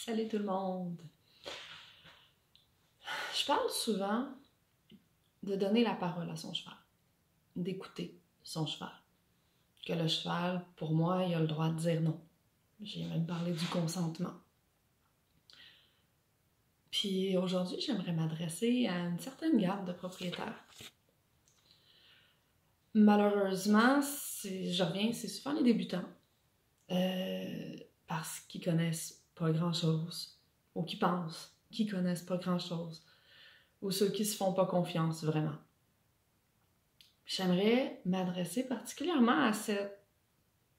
Salut tout le monde! Je parle souvent de donner la parole à son cheval, d'écouter son cheval. Que le cheval, pour moi, il a le droit de dire non. J'ai même parlé du consentement. Puis aujourd'hui, j'aimerais m'adresser à une certaine gamme de propriétaires. Malheureusement, je reviens, c'est souvent les débutants. Parce qu'ils connaissent pas grand-chose, ou qui pensent qu'ils connaissent pas grand-chose, ou ceux qui se font pas confiance vraiment. J'aimerais m'adresser particulièrement à cette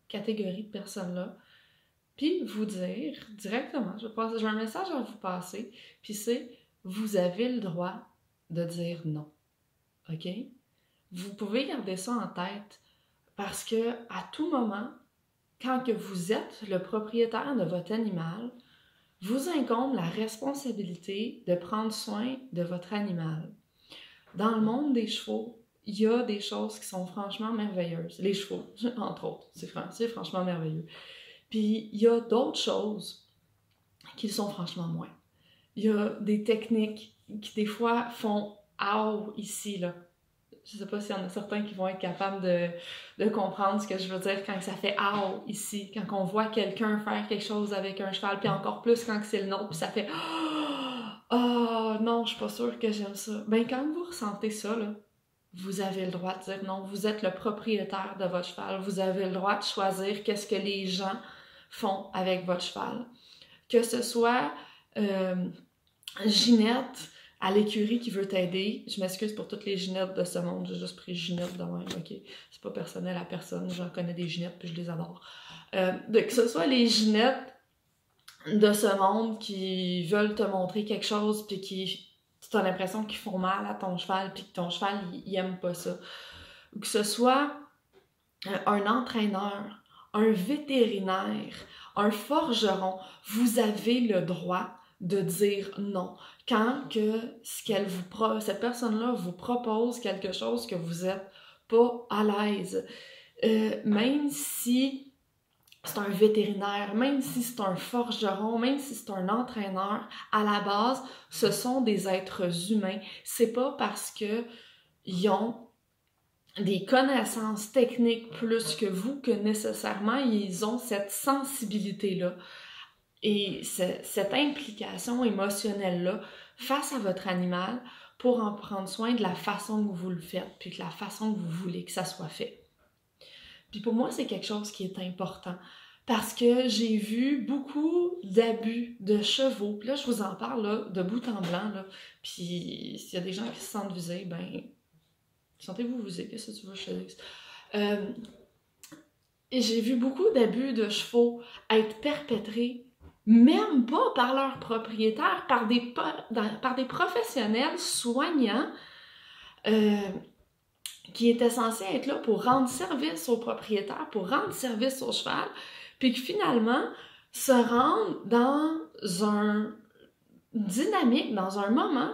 catégorie de personnes-là, puis vous dire directement, j'ai un message à vous passer, puis c'est, vous avez le droit de dire non, ok? Vous pouvez garder ça en tête, parce que à tout moment, quand que vous êtes le propriétaire de votre animal, vous incombe la responsabilité de prendre soin de votre animal. Dans le monde des chevaux, il y a des choses qui sont franchement merveilleuses. Les chevaux, entre autres, c'est franchement merveilleux. Puis il y a d'autres choses qui le sont franchement moins. Il y a des techniques qui des fois font « Ow » ici, là. Je sais pas s'il y en a certains qui vont être capables de comprendre ce que je veux dire quand ça fait « Ow » ici, quand on voit quelqu'un faire quelque chose avec un cheval, puis encore plus quand c'est le nôtre, puis ça fait « Oh non, je suis pas sûre que j'aime ça ». Ben quand vous ressentez ça, là, vous avez le droit de dire non. Vous êtes le propriétaire de votre cheval. Vous avez le droit de choisir qu'est-ce que les gens font avec votre cheval. Que ce soit Ginette à l'écurie qui veut t'aider. Je m'excuse pour toutes les Ginettes de ce monde. J'ai juste pris Ginette de même, ok? C'est pas personnel à personne. J'en connais des Ginettes puis je les adore. Que ce soit les Ginettes de ce monde qui veulent te montrer quelque chose puis qui... tu as l'impression qu'ils font mal à ton cheval puis que ton cheval, il aime pas ça. Ou que ce soit un entraîneur, un vétérinaire, un forgeron, vous avez le droit de dire non. Quand que cette personne-là vous propose quelque chose que vous n'êtes pas à l'aise, même si c'est un vétérinaire, même si c'est un forgeron, même si c'est un entraîneur, à la base, ce sont des êtres humains. C'est pas parce que ils ont des connaissances techniques plus que vous que nécessairement ils ont cette sensibilité-là et cette implication émotionnelle-là face à votre animal pour en prendre soin de la façon que vous le faites, puis de la façon que vous voulez que ça soit fait. Puis pour moi, c'est quelque chose qui est important. Parce que j'ai vu beaucoup d'abus de chevaux. Puis là, je vous en parle là, de bout en blanc. Là. Puis s'il y a des gens qui se sentent visés, ben, sentez-vous visés, qu'est-ce que tu veux que je te dise? Et j'ai vu beaucoup d'abus de chevaux être perpétrés, même pas par leurs propriétaires, par des professionnels soignants qui étaient censés être là pour rendre service au propriétaire, pour rendre service au cheval, puis que finalement se rendent dans une dynamique, dans un moment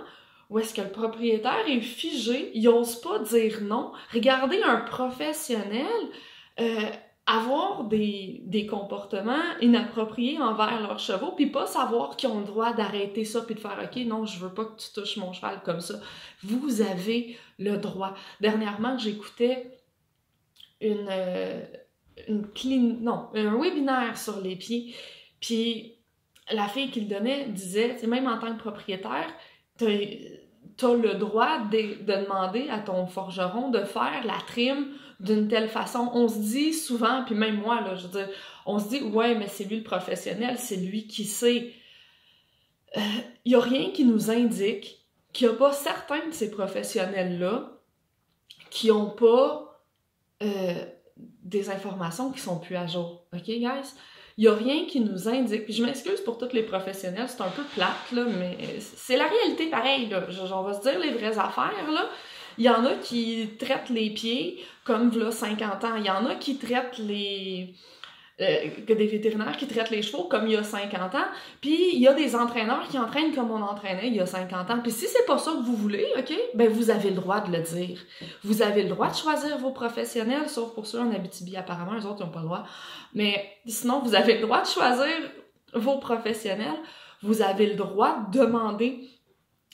où est-ce que le propriétaire est figé, il n'ose pas dire non. Regardez un professionnel avoir des comportements inappropriés envers leurs chevaux, puis pas savoir qu'ils ont le droit d'arrêter ça, puis de faire « Ok, non, je veux pas que tu touches mon cheval comme ça. » Vous avez le droit. Dernièrement, j'écoutais un webinaire sur les pieds, puis la fille qui le donnait disait, même en tant que propriétaire, t'as le droit de demander à ton forgeron de faire la trim d'une telle façon. On se dit souvent, puis même moi, là, je veux dire, on se dit, ouais, mais c'est lui le professionnel, c'est lui qui sait. Il n'y a rien qui nous indique qu'il n'y a pas certains de ces professionnels-là qui n'ont pas des informations qui sont plus à jour. OK, guys? Il n'y a rien qui nous indique, puis je m'excuse pour tous les professionnels, c'est un peu plate, là, mais c'est la réalité pareil, là. On va se dire les vraies affaires, là. Il y en a qui traitent les pieds comme là 50 ans. Il y en a qui traitent que des vétérinaires qui traitent les chevaux comme il y a 50 ans. Puis il y a des entraîneurs qui entraînent comme on entraînait il y a 50 ans. Puis si c'est pas ça que vous voulez, OK, ben vous avez le droit de le dire. Vous avez le droit de choisir vos professionnels, sauf pour ceux en Abitibi, apparemment, les autres n'ont pas le droit. Mais sinon, vous avez le droit de choisir vos professionnels, vous avez le droit de demander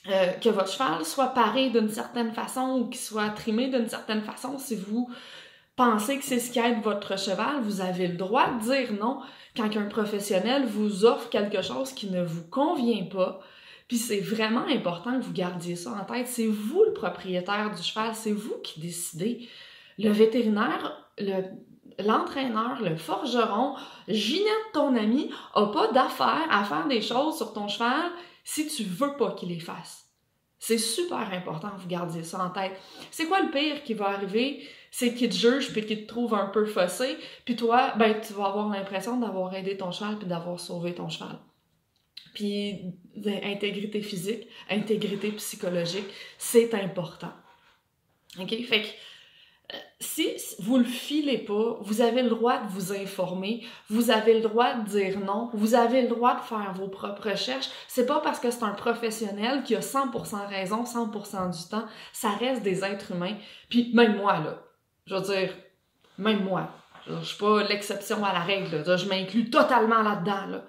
que votre cheval soit paré d'une certaine façon ou qu'il soit trimé d'une certaine façon. Si vous pensez que c'est ce qui aide votre cheval, vous avez le droit de dire non quand un professionnel vous offre quelque chose qui ne vous convient pas. Puis c'est vraiment important que vous gardiez ça en tête. C'est vous le propriétaire du cheval, c'est vous qui décidez. Le vétérinaire, l'entraîneur, le forgeron, Ginette, ton ami, n'a pas d'affaire à faire des choses sur ton cheval si tu veux pas qu'il les fasse. C'est super important que vous gardiez ça en tête. C'est quoi le pire qui va arriver? C'est qu'il te juge puis qu'il te trouve un peu faussé, puis toi, ben, tu vas avoir l'impression d'avoir aidé ton cheval puis d'avoir sauvé ton cheval. Puis intégrité physique, intégrité psychologique, c'est important. OK? Fait que si vous le filez pas, vous avez le droit de vous informer, vous avez le droit de dire non, vous avez le droit de faire vos propres recherches. C'est pas parce que c'est un professionnel qui a 100% raison 100% du temps, ça reste des êtres humains. Puis même moi, là, je veux dire, même moi, je suis pas l'exception à la règle, là, je m'inclus totalement là-dedans, là.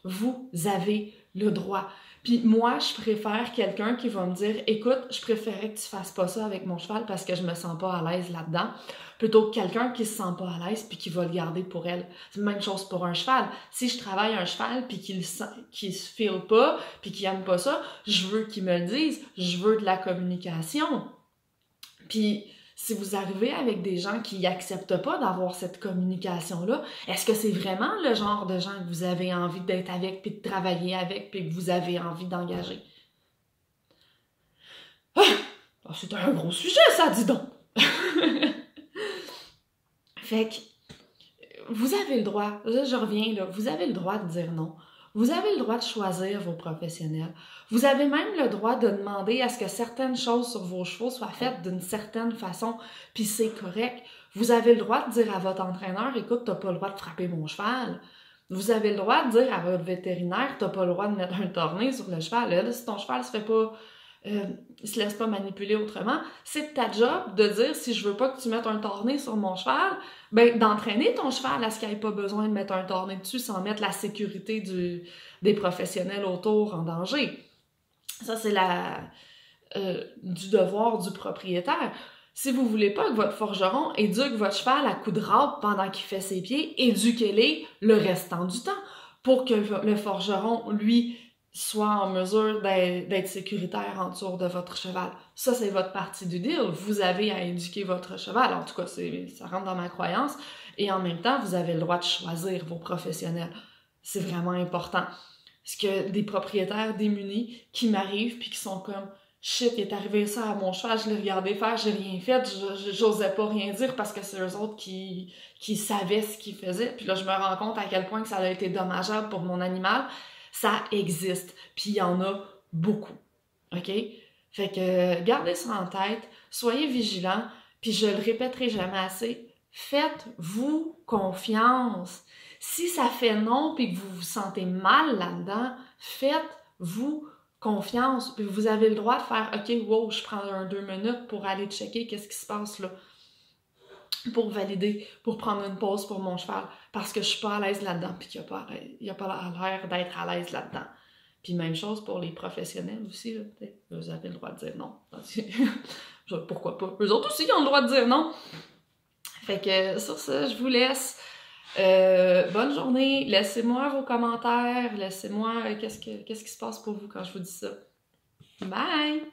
Vous avez le droit. Puis moi, je préfère quelqu'un qui va me dire « Écoute, je préférais que tu fasses pas ça avec mon cheval parce que je me sens pas à l'aise là-dedans », plutôt que quelqu'un qui se sent pas à l'aise puis qui va le garder pour elle. C'est la même chose pour un cheval. Si je travaille un cheval puis qu'il se file pas puis qu'il aime pas ça, je veux qu'il me le dise. Je veux de la communication. Puis si vous arrivez avec des gens qui n'acceptent pas d'avoir cette communication-là, est-ce que c'est vraiment le genre de gens que vous avez envie d'être avec, puis de travailler avec, puis que vous avez envie d'engager? Ah! C'est un gros sujet, ça, dis donc! Fait que, vous avez le droit, là, je reviens là, vous avez le droit de dire non. Vous avez le droit de choisir vos professionnels. Vous avez même le droit de demander à ce que certaines choses sur vos chevaux soient faites d'une certaine façon, puis c'est correct. Vous avez le droit de dire à votre entraîneur, écoute, t'as pas le droit de frapper mon cheval. Vous avez le droit de dire à votre vétérinaire, t'as pas le droit de mettre un tourné sur le cheval. Là, si ton cheval se laisse pas manipuler autrement, c'est ta job de dire, si je veux pas que tu mettes un tourné sur mon cheval, ben d'entraîner ton cheval à ce qu'il n'y ait pas besoin de mettre un tourné dessus sans mettre la sécurité des professionnels autour en danger. Ça, c'est du devoir du propriétaire. Si vous voulez pas que votre forgeron éduque votre cheval à coups de râpe pendant qu'il fait ses pieds, éduquez-les le restant du temps pour que le forgeron, lui, soit en mesure d'être sécuritaire en dessous de votre cheval. Ça, c'est votre partie du deal. Vous avez à éduquer votre cheval. En tout cas, ça rentre dans ma croyance. Et en même temps, vous avez le droit de choisir vos professionnels. C'est vraiment important. Parce que des propriétaires démunis qui m'arrivent puis qui sont comme « Shit, il est arrivé ça à mon cheval, je l'ai regardé faire, j'ai rien fait, j'osais pas rien dire parce que c'est eux autres qui savaient ce qu'ils faisaient. » Puis là, je me rends compte à quel point que ça a été dommageable pour mon animal. Ça existe, puis il y en a beaucoup, OK? Fait que gardez ça en tête, soyez vigilants, puis je le répéterai jamais assez, faites-vous confiance. Si ça fait non, puis que vous vous sentez mal là-dedans, faites-vous confiance, puis vous avez le droit de faire « OK, wow, je prends 2 minutes pour aller checker qu'est-ce qui se passe là. » Pour valider, pour prendre une pause pour mon cheval, parce que je suis pas à l'aise là-dedans, puis qu'il n'y a pas l'air d'être à l'aise là-dedans. Puis même chose pour les professionnels aussi, là, vous avez le droit de dire non. Pourquoi pas? Eux autres aussi, ils ont le droit de dire non. Fait que sur ça, je vous laisse. Bonne journée. Laissez-moi vos commentaires. Laissez-moi qu'est-ce qui se passe pour vous quand je vous dis ça. Bye!